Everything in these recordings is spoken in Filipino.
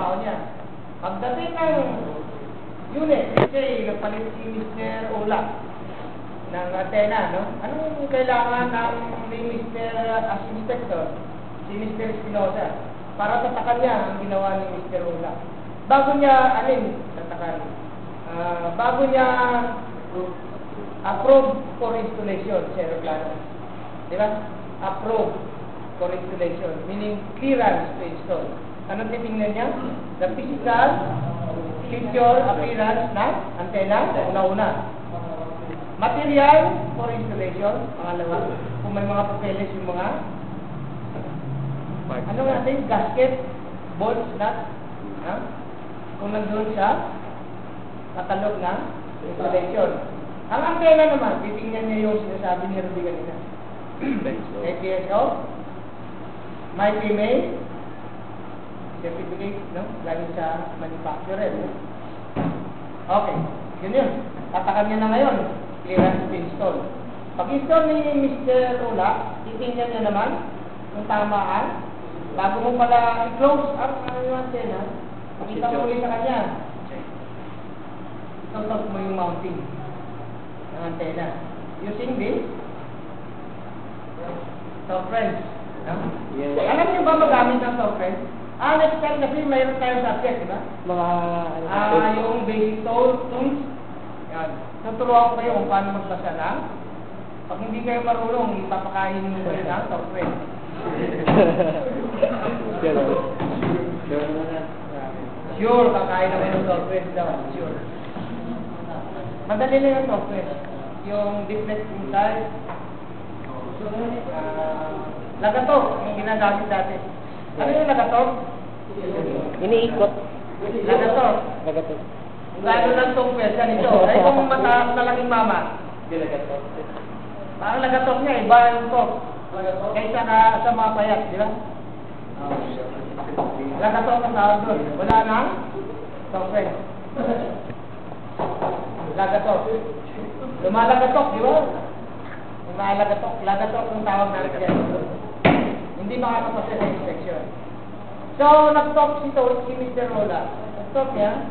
trabaho niya. Pagdating ng unit, kasi nagpalit si Mr. Ola ng antena, no? Anong kailangan ng Mr. as inspector, si Mr. Espinosa, para tatakan niya ang ginawa ni Mr. Ola? Bago niya, tatakan? Bago niya approve for installation sa aeroplano. Di ba? Approve for installation, meaning clearance to install. Anong titingnan niya? The physical picture appearance ng antena, una-una. Material for installation, pangalawa. Kung may mga papeles yung mga ano natin? Gasket, bolts, nut. Kung nandun sa katalog ng installation. Ang antena naman, titingnan niya yung sinasabi ni Rudy kanina. APSO, my female, certificate, no? Galing sa manufacturer. Okay, yun. Tatakan niya na ngayon, clearance to install. Pag-install ni Mr. Ola, titingnan niya naman kung tamaan. Bago mo pala i-close up yung antena, pakita mo ulit sa kanya. Tutok mo yung mounting ng antena. Using this soft wrench. No? Yes. Alam niyo ba magamit ng soft wrench? Next time kasi mayroon tayong subject, di ba? Yung basic tools. Yan. Tuturuan ko kayo kung paano magbasa ng. Pag hindi kayo marunong, ipapakain mo kayo ng soft wrench. Sure, kakain naman yung soft wrench daw. Sure. Madali lang yung soft wrench. Yung deflecting type. Lagatok, yung ginagamit dati. Ano yung lagatok? Iniikot. Lagatok. Lagatok. Gano'n lang itong pwesa nito. Ay, itong mataas na laking mama. Parang lagatok niya, iba yung top. Kaysa sa mga payat, di ba? Lagatok ang tawag doon. Wala nang software. Lagatok. Lumalagatok, di ba? Lumalagatok. Lagatok ang tawag natin dyan. Hindi makakapasa sa inspection. So, nag-talk si Mr. Ola. Nag-talk niya,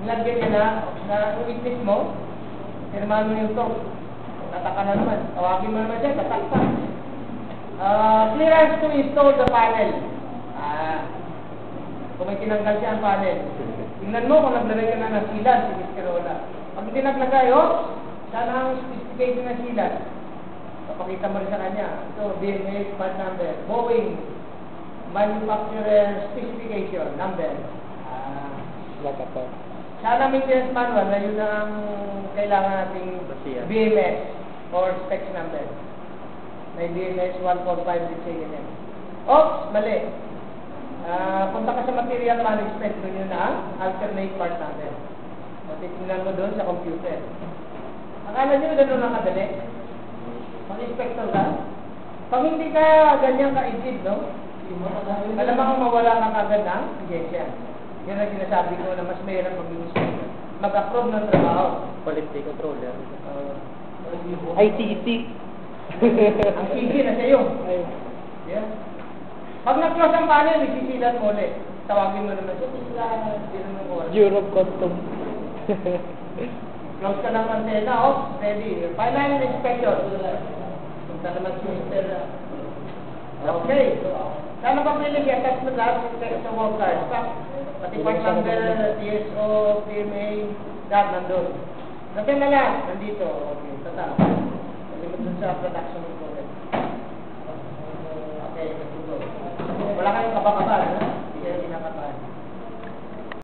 nilagyan niya na witness mo, firmahan mo yung talk. Tataka na naman. Tawagin mo naman siya, tatakpa. Clearance to install the panel. Kung may tinanggal siya ang panel. Tingnan mo kung naglagay ka na ng silan si Mr. Ola. Pag hindi naglagay, sana ang specification ng silan. Papakita mo rin sa kanya. So, BMS part number, Boeing manufacturer specification number. Sana maintenance manual na yun ang kailangan nating BMS or specs number. May BMS 145 ganyan. Oops, mali. Punta ka sa material management, doon yun na alternate part number. O, titingnan mo doon sa computer. Akala nyo gano'n lang kadali? Pag-inspector ka? Pag hindi ka ganyan ka-igid, no? Alam mo kung mawala kang agad ng agency. Yan ang sinasabi ko na mas mayroon mag-inspector. Mag-approve ng trabaho. Quality controller. ITC. Ang IG na sa'yo. Yeah. Pag nag-close ang panel, isisilat mo ulit. Tawagin mo naman siya. Europe Custom. Close ka ng antena, ready. Final inspection. Punta naman si Mr. Okay. Sana pa pili siya, touch mo lahat sa work card. Pati part number, TSO, PMA, lahat nandun. Nandiyan na lang, nandito. Okay, tata. Salimot dun sa production report.